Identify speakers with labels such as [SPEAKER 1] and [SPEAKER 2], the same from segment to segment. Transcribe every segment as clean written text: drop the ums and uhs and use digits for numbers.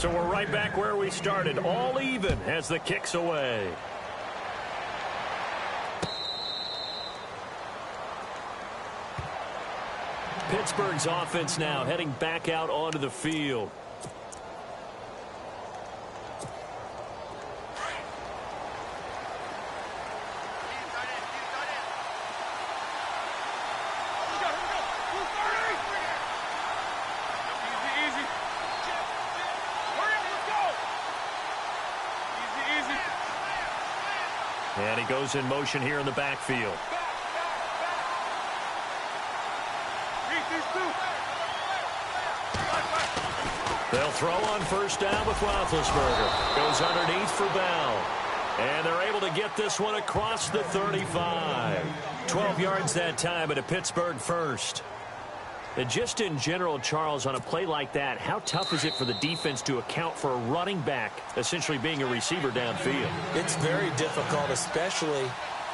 [SPEAKER 1] So we're right back where we started, all even as the kick's away. Pittsburgh's offense now heading back out onto the field. And he goes in motion here in the backfield. They'll throw on first down with Roethlisberger. Goes underneath for Bell. And they're able to get this one across the 35. 12 yards that time at a Pittsburgh first. And just in general, Charles, on a play like that, how tough is it for the defense to account for a running back essentially being a receiver downfield?
[SPEAKER 2] It's very difficult, especially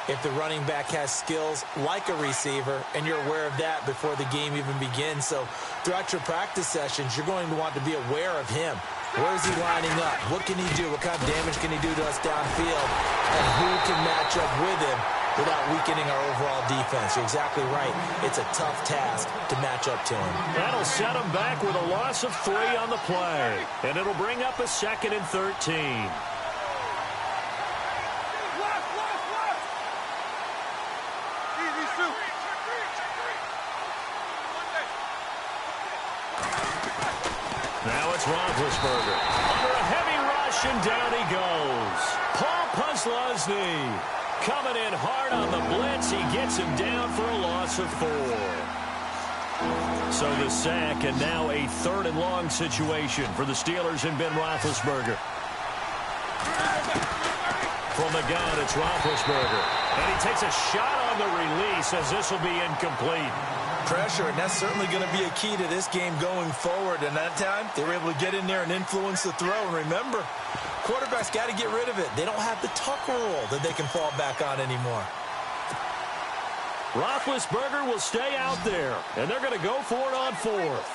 [SPEAKER 2] if the running back has skills like a receiver, and you're aware of that before the game even begins. So throughout your practice sessions, you're going to want to be aware of him. Where is he lining up? What can he do? What kind of damage can he do to us downfield? And who can match up with him without weakening our overall defense? You're exactly right. It's a tough task to match up to him.
[SPEAKER 1] That'll set him back with a loss of 3 on the play. And it'll bring up a 2nd and 13. Now it's Roethlisberger. Under a heavy rush, and down he goes. Paul Puslosny coming in hard on the blitz. He gets him down for a loss of 4. So the sack, and now a 3rd and long situation for the Steelers and Ben Roethlisberger. From the gun, it's Roethlisberger. And he takes a shot on the release as this will be incomplete.
[SPEAKER 2] Pressure, and that's certainly going to be a key to this game going forward. And that time, they were able to get in there and influence the throw. And remember, quarterbacks got to get rid of it. They don't have the tuck rule that they can fall back on anymore.
[SPEAKER 1] Roethlisberger will stay out there, and they're going to go for it on 4th.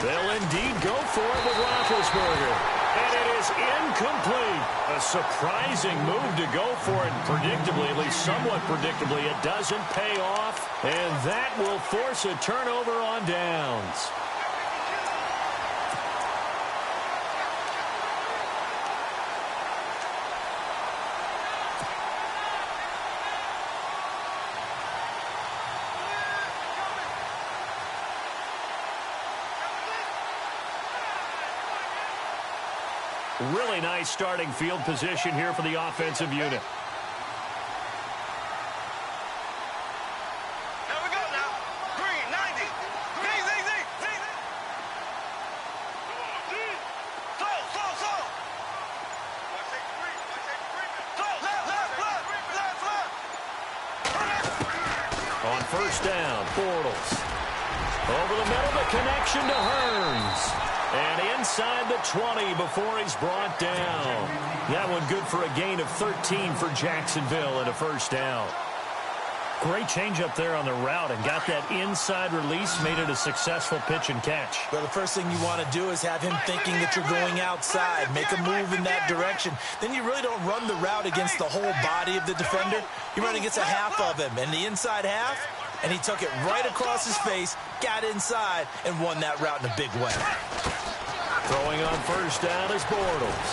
[SPEAKER 1] They'll indeed go for it with Roethlisberger. And it is incomplete. A surprising move to go for it. Predictably, at least somewhat predictably, it doesn't pay off. And that will force a turnover on downs. Really nice starting field position here for the offensive unit.
[SPEAKER 3] Here we go now. Green, 90. Z. Slow. Left.
[SPEAKER 1] On first down, Bortles. Over the middle, the connection to Hearns. And inside the 20 before he's brought down. That one good for a gain of 13 for Jacksonville and a first down. Great change up there on the route and got that inside release, made it a successful pitch and catch.
[SPEAKER 2] Well, the first thing you want to do is have him thinking that you're going outside, make a move in that direction. Then you really don't run the route against the whole body of the defender. You run against a half of him, and the inside half, and he took it right across his face, got inside, and won that route in a big way.
[SPEAKER 1] Throwing on first down is Bortles.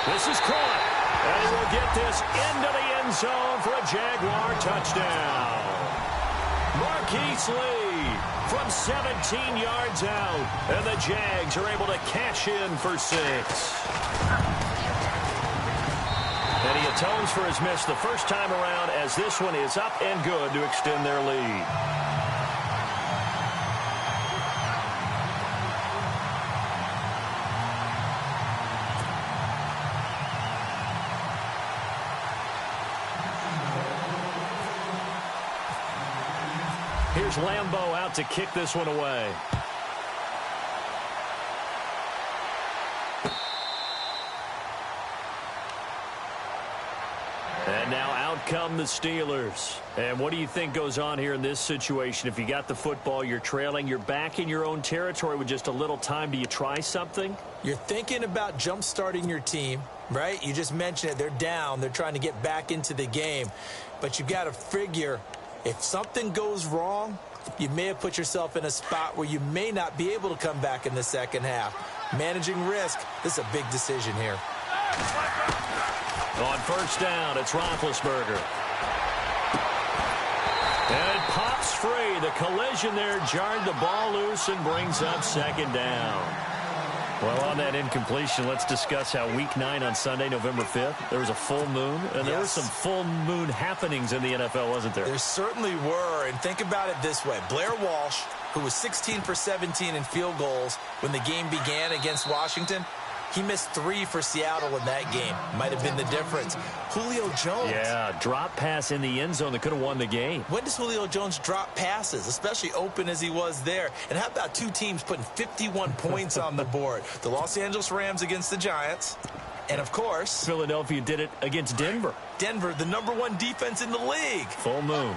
[SPEAKER 1] This is caught. And he will get this into the end zone for a Jaguar touchdown. Marquise Lee from 17 yards out. And the Jags are able to cash in for 6. And he atones for his miss the first time around as this one is up and good to extend their lead. Here's Lambeau out to kick this one away. And now out come the Steelers. And what do you think goes on here in this situation? If you got the football, you're trailing, you're back in your own territory with just a little time. Do you try something?
[SPEAKER 2] You're thinking about jump-starting your team, right? You just mentioned it. They're down. They're trying to get back into the game. But you've got to figure if something goes wrong, you may have put yourself in a spot where you may not be able to come back in the second half. Managing risk, this is a big decision here.
[SPEAKER 1] On first down, it's Roethlisberger. And it pops free. The collision there jarred the ball loose and brings up second down. Well, on that incompletion, let's discuss how Week 9 on Sunday, November 5th, there was a full moon, and there were some full moon happenings in the NFL, wasn't there?
[SPEAKER 2] There certainly were, and think about it this way. Blair Walsh, who was 16 for 17 in field goals when the game began against Washington, he missed 3 for Seattle in that game. Might have been the difference. Julio Jones.
[SPEAKER 1] Yeah, drop pass in the end zone that could have won the game.
[SPEAKER 2] When does Julio Jones drop passes, especially open as he was there? And how about two teams putting 51 points on the board? The Los Angeles Rams against the Giants. And, of course,
[SPEAKER 1] Philadelphia did it against Denver.
[SPEAKER 2] Denver, the #1 defense in the league.
[SPEAKER 1] Full moon.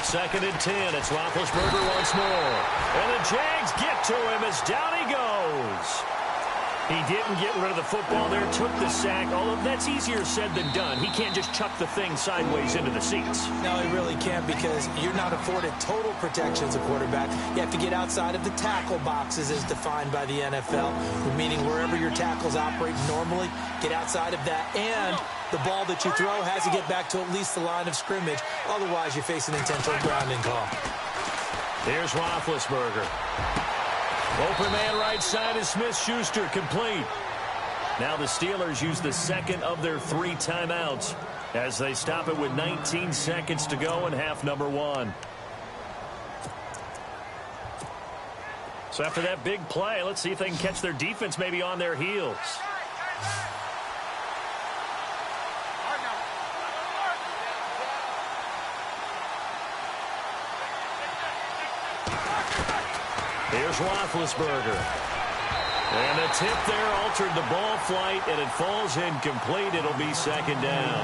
[SPEAKER 1] Second and 10. It's Roethlisberger once more. And the Jags get to him as down he goes. He didn't get rid of the football there, took the sack, although that's easier said than done. He can't just chuck the thing sideways into the seats.
[SPEAKER 2] No, he really can't because you're not afforded total protection as a quarterback. You have to get outside of the tackle boxes as defined by the NFL, meaning wherever your tackles operate normally, get outside of that. And the ball that you throw has to get back to at least the line of scrimmage. Otherwise, you face an intentional grounding call.
[SPEAKER 1] Here's Roethlisberger. Open man right side is Smith-Schuster, complete. Now the Steelers use the second of their 3 timeouts as they stop it with 19 seconds to go in half number 1. So after that big play, let's see if they can catch their defense maybe on their heels. Here's Roethlisberger. And the tip there altered the ball flight, and it falls incomplete. It'll be second down.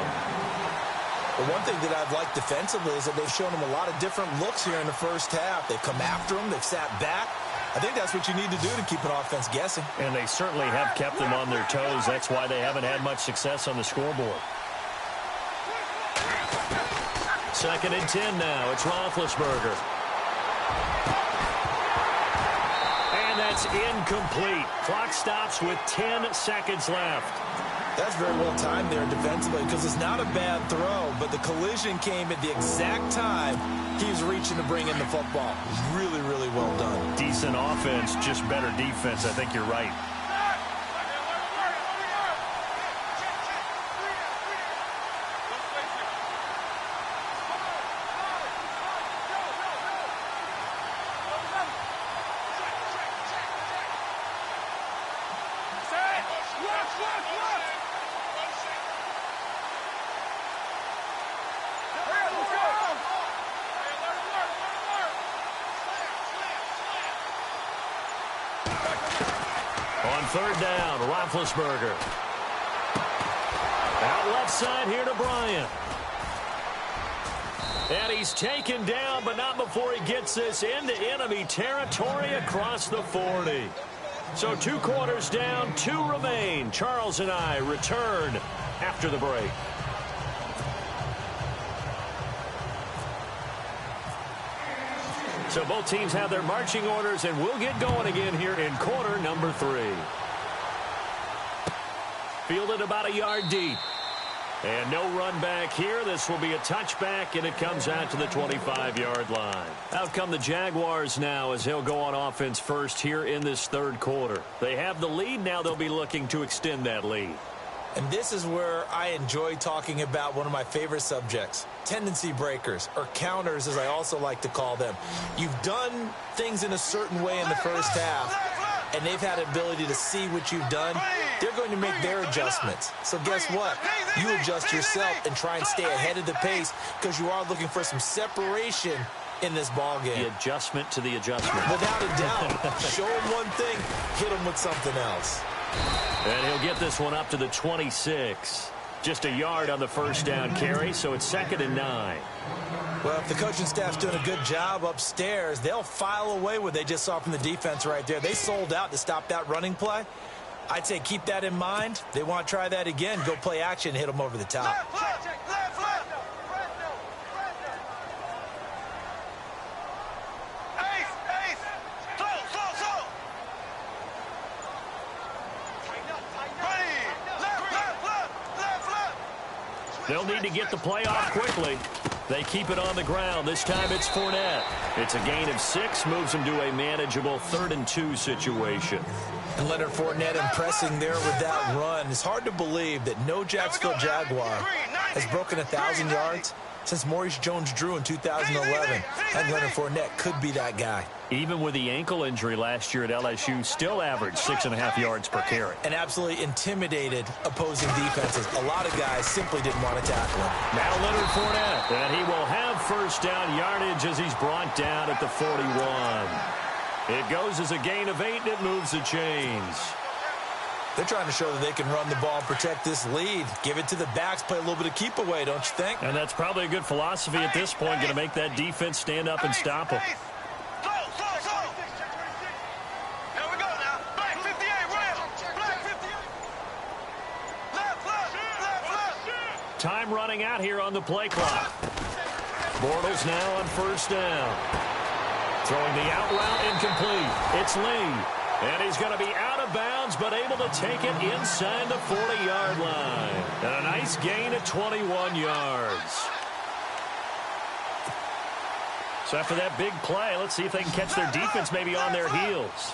[SPEAKER 2] The one thing that I've liked defensively is that they've shown him a lot of different looks here in the first half. They've come after him. They've sat back. I think that's what you need to do to keep an offense guessing.
[SPEAKER 1] And they certainly have kept them on their toes. That's why they haven't had much success on the scoreboard. Second and 10 now. It's Roethlisberger. That's incomplete. Clock stops with 10 seconds left.
[SPEAKER 2] That's very well timed there defensively because it's not a bad throw, but the collision came at the exact time he was reaching to bring in the football. Really, really well done.
[SPEAKER 1] Decent offense, just better defense. I think you're right. On third down, Roethlisberger. Out left side here to Bryant. And he's taken down, but not before he gets this into enemy territory across the 40. So 2 quarters down, 2 remain. Charles and I return after the break. So both teams have their marching orders, and we'll get going again here in quarter number 3. Fielded about a yard deep. And no run back here. This will be a touchback, and it comes out to the 25-yard line. Out come the Jaguars now as they'll go on offense first here in this third quarter. They have the lead. Now they'll be looking to extend that lead.
[SPEAKER 2] And this is where I enjoy talking about one of my favorite subjects, tendency breakers, or counters as I also like to call them. You've done things in a certain way in the first half, and they've had the ability to see what you've done they're going to make their adjustments. So guess what? You adjust yourself and try and stay ahead of the pace because you are looking for some separation in this ball game.
[SPEAKER 1] The adjustment to the adjustment.
[SPEAKER 2] Without a doubt. Show him one thing, hit him with something else.
[SPEAKER 1] And he'll get this one up to the 26. Just a yard on the first down carry, so it's 2nd and 9.
[SPEAKER 2] Well, if the coaching staff's doing a good job upstairs, they'll file away what they just saw from the defense right there. They sold out to stop that running play. I'd say keep that in mind. They want to try that again. Go play action, hit them over the top.
[SPEAKER 1] They'll need to get the play off quickly. They keep it on the ground. This time it's Fournette. It's a gain of 6, moves them to a manageable 3rd and 2 situation.
[SPEAKER 2] And Leonard Fournette impressing there with that run. It's hard to believe that no Jacksonville Jaguar has broken 1,000 yards since Maurice Jones-Drew in 2011. And Leonard Fournette could be that guy.
[SPEAKER 1] Even with the ankle injury last year at LSU, still averaged 6.5 yards per carry.
[SPEAKER 2] And absolutely intimidated opposing defenses. A lot of guys simply didn't want to tackle him.
[SPEAKER 1] Now Leonard Fournette, and he will have first down yardage as he's brought down at the 41. It goes as a gain of 8, and it moves the chains.
[SPEAKER 2] They're trying to show that they can run the ball, protect this lead. Give it to the backs, play a little bit of keep away, don't you think?
[SPEAKER 1] And that's probably a good philosophy at this point, going to make that defense stand up and stop them. Time running out here on the play clock. Bortles now on first down. Throwing the out route incomplete. It's Lee. And he's going to be out of bounds, but able to take it inside the 40-yard line. And a nice gain of 21 yards. So after that big play, let's see if they can catch their defense maybe on their heels.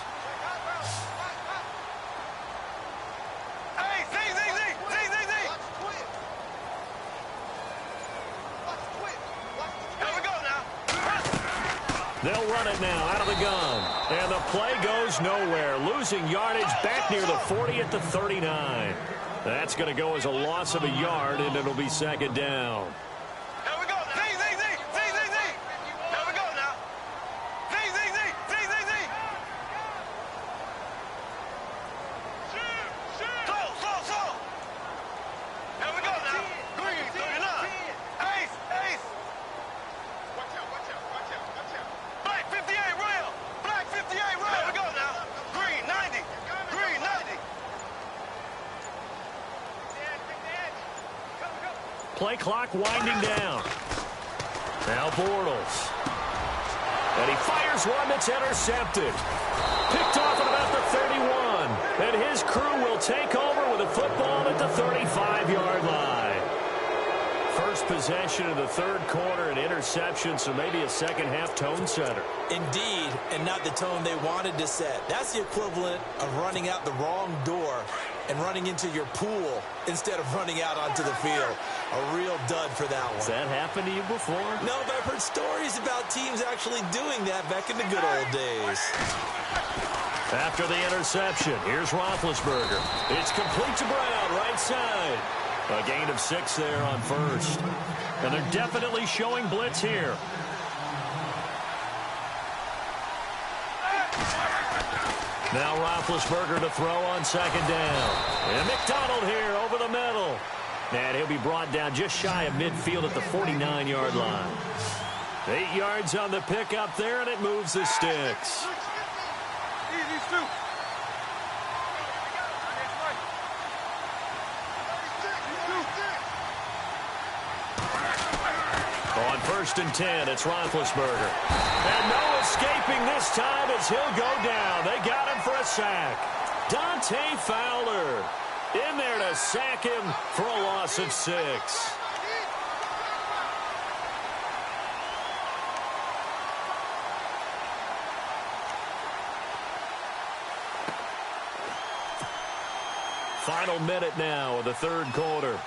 [SPEAKER 1] They'll run it now out of the gun. And the play goes nowhere. Losing yardage back near the 40 at the 39. That's going to go as a loss of a yard, and it'll be 2nd down.
[SPEAKER 3] Here we go now. Here we go now. Slow. Here we go now. Green, 39. Ace. Watch out. Black 58 rail. Here we go now. Green 90.
[SPEAKER 1] Play clock winding down. Now Bortles. And he fires one that's intercepted. Picked off at about the 31. And his crew will take over with a football at the 35-yard line. First possession of the 3rd quarter, an interception, so maybe a second-half tone setter.
[SPEAKER 2] Indeed, and not the tone they wanted to set. That's the equivalent of running out the wrong door and running into your pool instead of running out onto the field. A real dud for that one.
[SPEAKER 1] Has that happened to you before?
[SPEAKER 2] No, but I've heard stories about teams actually doing that back in the good old days.
[SPEAKER 1] After the interception, here's Roethlisberger. It's complete to Brown, right side. A gain of 6 there on first. And they're definitely showing blitz here. Now Roethlisberger to throw on 2nd down. And McDonald here over the middle. And he'll be brought down just shy of midfield at the 49-yard line. 8 yards on the pickup there, and it moves the sticks. On 1st and 10, it's Roethlisberger. And no escaping this time as he'll go down. They got him for a sack. Dante Fowler in there to sack him for a loss of 6. Final minute now of the 3rd quarter.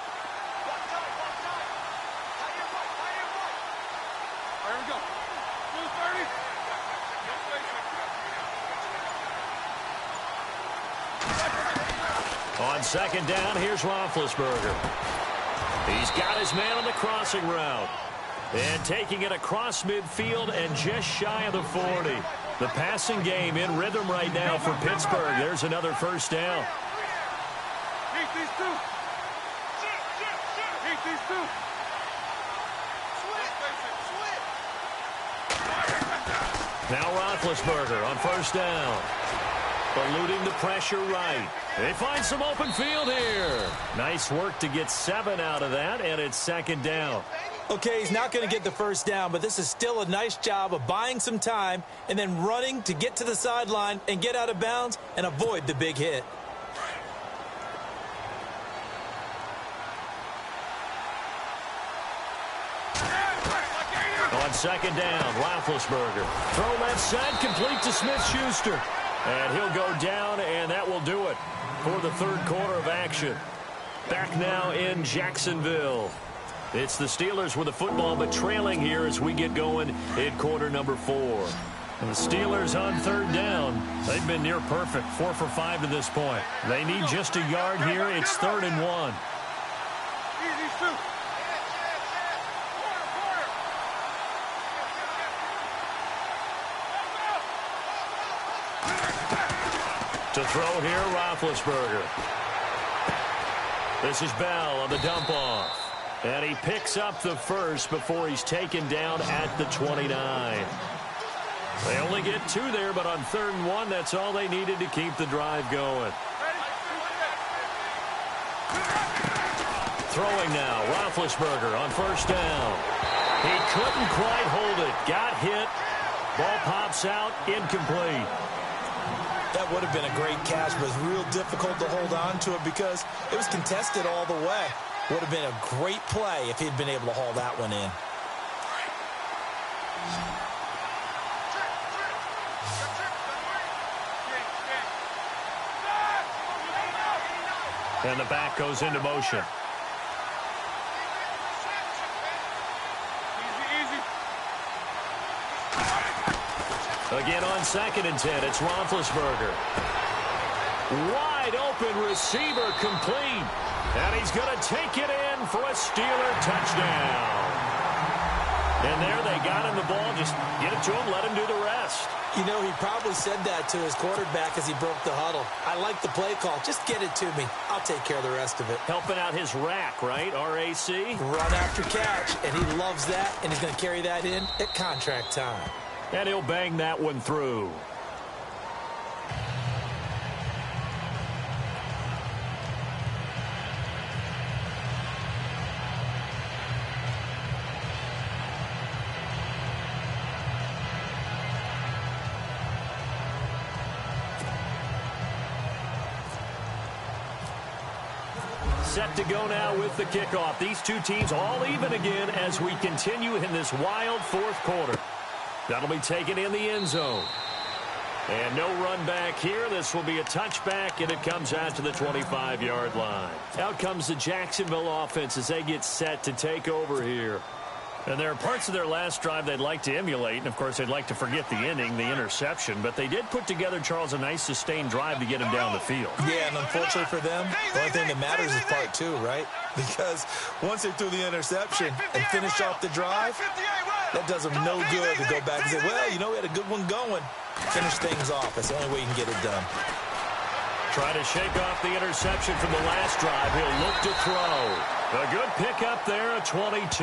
[SPEAKER 1] On second down, here's Roethlisberger. He's got his man on the crossing route. And taking it across midfield and just shy of the 40. The passing game in rhythm right now for Pittsburgh. There's another first down.
[SPEAKER 3] Keep these two. Keep these two.
[SPEAKER 1] Now Roethlisberger on first down. Eluding the pressure right. They find some open field here. Nice work to get 7 out of that, and it's second down.
[SPEAKER 2] Okay, he's not going to get the first down, but this is still a nice job of buying some time and then running to get to the sideline and get out of bounds and avoid the big hit.
[SPEAKER 1] On second down, Roethlisberger. Throw left side, complete to Smith-Schuster. And he'll go down, and that will do it for the third quarter of action. Back now in Jacksonville. It's the Steelers with the football, but trailing here as we get going in quarter number 4. And the Steelers on third down. They've been near perfect, 4 for 5 to this point. They need just a yard here. It's 3rd and 1. To throw here, Roethlisberger. This is Bell on the dump off. And he picks up the first before he's taken down at the 29. They only get 2 there, but on 3rd and 1, that's all they needed to keep the drive going. Throwing now, Roethlisberger on first down. He couldn't quite hold it. Got hit. Ball pops out, incomplete.
[SPEAKER 2] That would have been a great catch, but it's real difficult to hold on to it because it was contested all the way. Would have been a great play if he'd been able to haul that one in.
[SPEAKER 1] And the back goes into motion. Again on 2nd and 10, it's Roethlisberger. Wide open receiver complete. And he's going to take it in for a Steeler touchdown. And there they got him the ball. Just get it to him, let him do the rest.
[SPEAKER 2] You know, he probably said that to his quarterback as he broke the huddle. I like the play call. Just get it to me. I'll take care of the rest of it.
[SPEAKER 1] Helping out his rack, right? R-A-C?
[SPEAKER 2] Run after catch, and he loves that, and he's going to carry that in at contract time.
[SPEAKER 1] And he'll bang that one through. Set to go now with the kickoff. These two teams all even again as we continue in this wild 4th quarter. That'll be taken in the end zone. And no run back here. This will be a touchback, and it comes out to the 25-yard line. Out comes the Jacksonville offense as they get set to take over here. And there are parts of their last drive they'd like to emulate, and, of course, they'd like to forget the inning, the interception. But they did put together, Charles, a nice sustained drive to get him down the field.
[SPEAKER 2] Yeah, and unfortunately for them, the only thing that matters is part 2, right? Because once they threw the interception and finished off the drive, that does them no good to go back and say, well, you know, we had a good one going. Finish things off. That's the only way you can get it done.
[SPEAKER 1] Try to shake off the interception from the last drive. He'll look to throw. A good pickup there, a 22.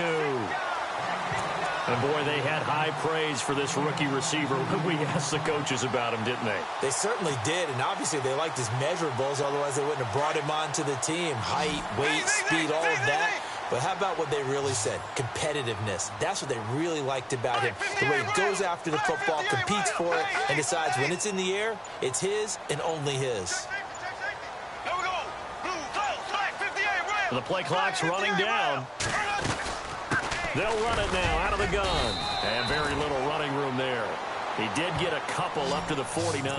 [SPEAKER 1] And, boy, they had high praise for this rookie receiver when we asked the coaches about him, didn't they?
[SPEAKER 2] They certainly did, and obviously they liked his measurables, otherwise they wouldn't have brought him onto the team. Height, weight, speed, all of that. But how about what they really said? Competitiveness. That's what they really liked about him. The way he goes after the football, competes for it, and decides when it's in the air, it's his and only his.
[SPEAKER 1] The play clock's running down. They'll run it now out of the gun. And very little running room there. He did get a couple up to the 49.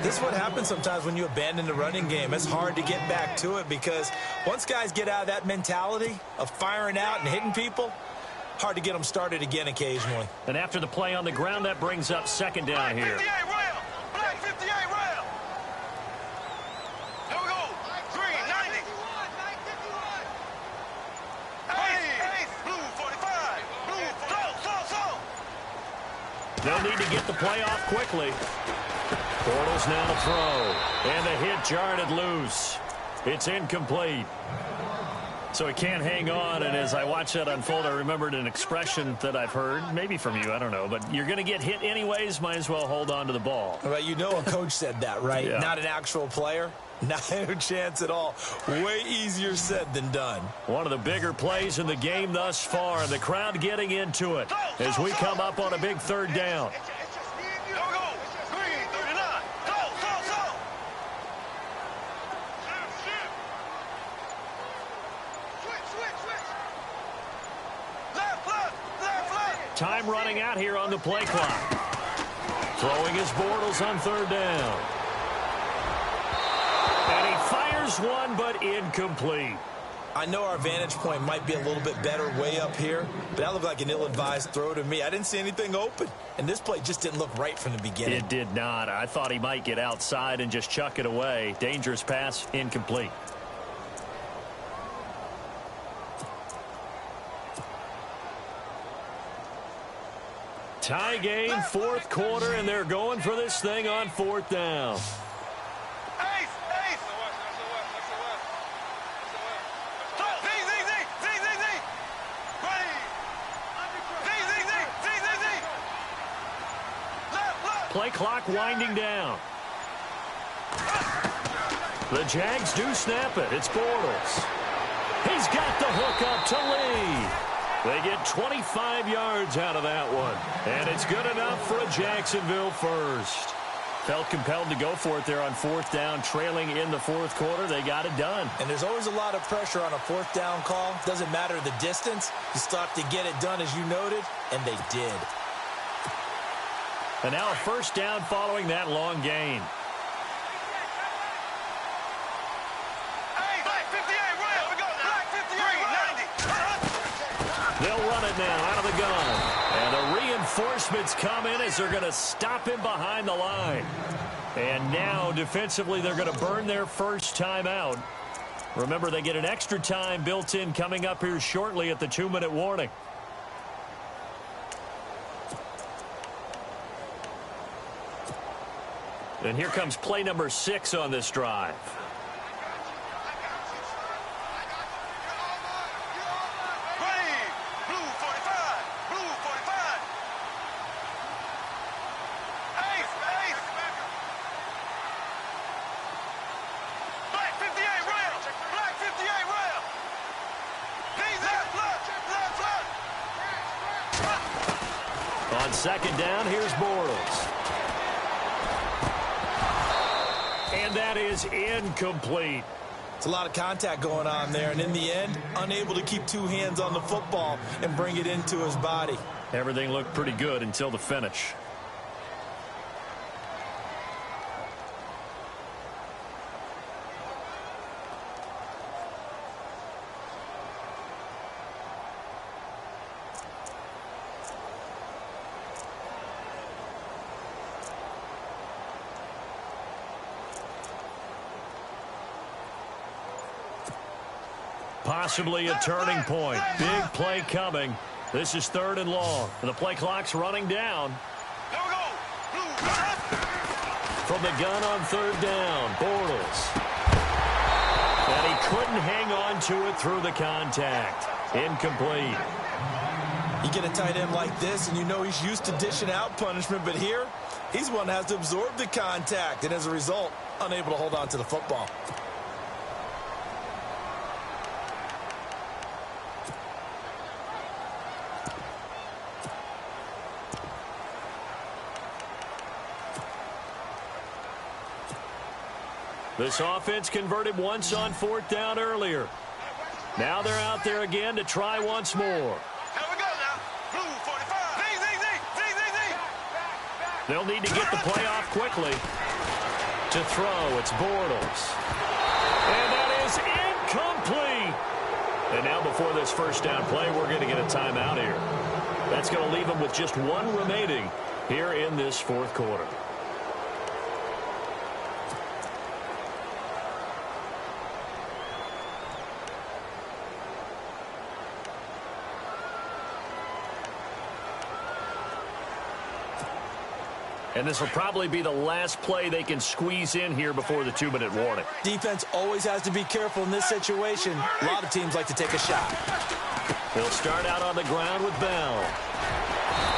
[SPEAKER 2] This is what happens sometimes when you abandon the running game. It's hard to get back to it because once guys get out of that mentality of firing out and hitting people, hard to get them started again occasionally.
[SPEAKER 1] And after the play on the ground, that brings up 2nd down here.
[SPEAKER 3] Black 58 rail. Here we go.
[SPEAKER 1] They'll need to get the play off quickly. Bortles now to throw. And the hit jarred it loose. It's incomplete. So he can't hang on, and as I watched that unfold, I remembered an expression that I've heard, maybe from you, I don't know, but you're going to get hit anyways, might as well hold on to the ball.
[SPEAKER 2] Well, you know a coach said that, right?
[SPEAKER 1] Yeah. Not
[SPEAKER 2] an actual player. Not a chance at all. Way easier said than done.
[SPEAKER 1] One of the bigger plays in the game thus far, and the crowd getting into it as we come up on a big third down. Time running out here on the play clock. Throwing his Bortles on third down. And he fires one, but incomplete.
[SPEAKER 2] I know our vantage point might be a little bit better way up here, but that looked like an ill-advised throw to me. I didn't see anything open, and this play just didn't look right from the beginning.
[SPEAKER 1] It did not. I thought he might get outside and just chuck it away. Dangerous pass, incomplete. Tie game, fourth quarter, and they're going for this thing on fourth down. Play clock winding down. The Jags do snap it. It's Bortles. He's got the hook up to Lee. They get 25 yards out of that one. And it's good enough for a Jacksonville first. Felt compelled to go for it there on fourth down, trailing in the fourth quarter. They got it done.
[SPEAKER 2] And there's always a lot of pressure on a fourth down call. Doesn't matter the distance. You still have to get it done, as you noted, and they did.
[SPEAKER 1] And now a first down following that long gain. They'll run it now out of the gun. And the reinforcements come in as they're going to stop him behind the line. And now defensively they're going to burn their first time out. Remember, they get an extra time built in coming up here shortly at the 2-minute warning. And here comes play number 6 on this drive. On second down, here's Bortles. And that is incomplete.
[SPEAKER 2] It's a lot of contact going on there, and in the end, unable to keep two hands on the football and bring it into his body.
[SPEAKER 1] Everything looked pretty good until the finish. Possibly a turning point. Big play coming. This is 3rd and long. The play clock's running down. From the gun on 3rd down, Bortles. And he couldn't hang on to it through the contact. Incomplete.
[SPEAKER 2] You get a tight end like this, and you know he's used to dishing out punishment, but here, he's one that has to absorb the contact, and as a result, unable to hold on to the football.
[SPEAKER 1] This offense converted once on 4th down earlier. Now they're out there again to try once more.
[SPEAKER 3] Here we go now. Blue 45.
[SPEAKER 1] They'll need to get the play off quickly. To throw, it's Bortles. And that is incomplete. And now before this first down play, we're going to get a timeout here. That's going to leave them with just one remaining here in this 4th quarter. And this will probably be the last play they can squeeze in here before the 2-minute warning.
[SPEAKER 2] Defense always has to be careful in this situation. A lot of teams like to take a shot.
[SPEAKER 1] They'll start out on the ground with Bell.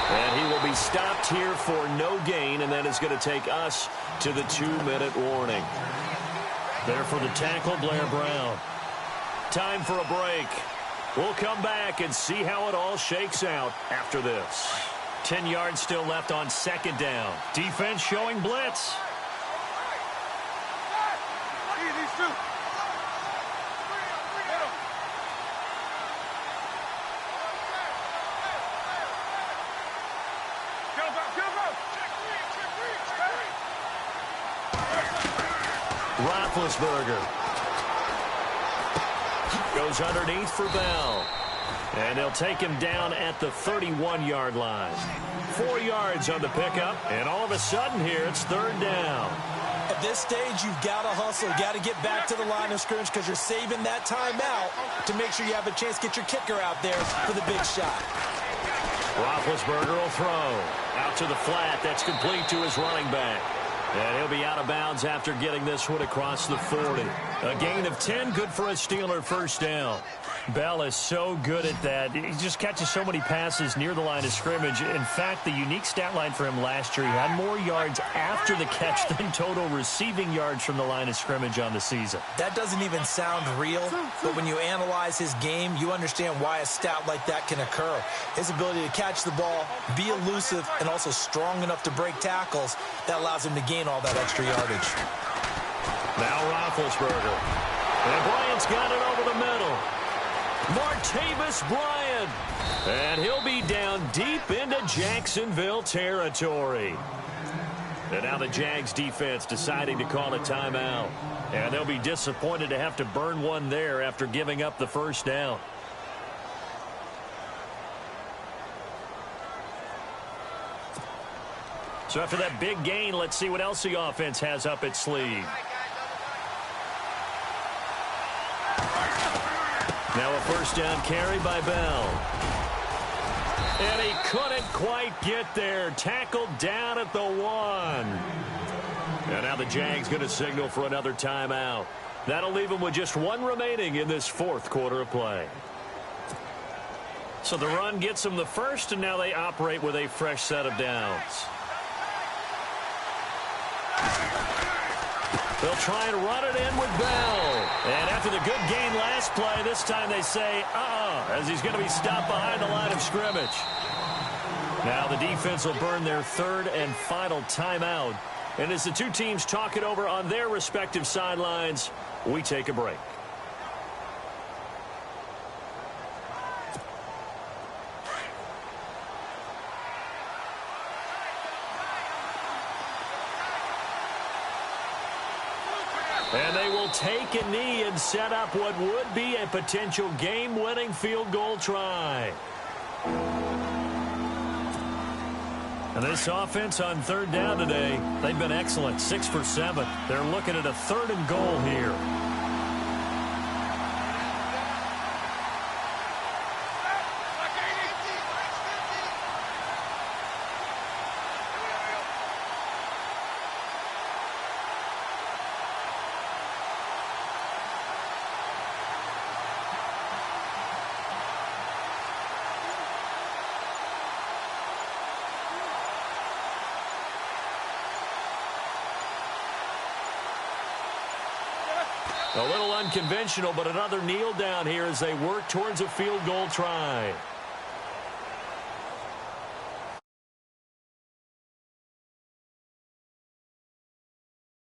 [SPEAKER 1] And he will be stopped here for no gain, and that is going to take us to the 2-minute warning. There for the tackle, Blair Brown. Time for a break. We'll come back and see how it all shakes out after this. 10 yards still left on second down. Defense showing blitz. Roethlisberger goes underneath for Bell. And they'll take him down at the 31-yard line. 4 yards on the pickup, and all of a sudden here, it's third down.
[SPEAKER 2] At this stage, you've got to hustle. Got to get back to the line of scrimmage because you're saving that timeout to make sure you have a chance to get your kicker out there for the big shot.
[SPEAKER 1] Roethlisberger will throw. Out to the flat. That's complete to his running back. And he'll be out of bounds after getting this one across the 40. A gain of 10, good for a Steeler first down. Bell is so good at that. He just catches so many passes near the line of scrimmage. In fact, the unique stat line for him last year, he had more yards after the catch than total receiving yards from the line of scrimmage on the season.
[SPEAKER 2] That doesn't even sound real, but when you analyze his game, you understand why a stat like that can occur. His ability to catch the ball, be elusive, and also strong enough to break tackles, that allows him to gain all that extra yardage.
[SPEAKER 1] Now Roethlisberger. And Bryant's got it over the middle. Martavis Bryant. And he'll be down deep into Jacksonville territory. And now the Jags defense deciding to call a timeout. And they'll be disappointed to have to burn one there after giving up the first down. So after that big gain, let's see what else the offense has up its sleeve. Now a first down carry by Bell. And he couldn't quite get there. Tackled down at the 1. And now the Jags going to signal for another timeout. That'll leave them with just 1 remaining in this fourth quarter of play. So the run gets them the first, and now they operate with a fresh set of downs. They'll try and run it in with Bell. And after the good gain last play, this time they say, as he's going to be stopped behind the line of scrimmage. Now the defense will burn their third and final timeout. And as the two teams talk it over on their respective sidelines, we take a break. And they will take a knee and set up what would be a potential game-winning field goal try. And this offense on third down today, they've been excellent, 6 for 7. They're looking at a 3rd and goal here. A little unconventional, but another kneel down here as they work towards a field goal try.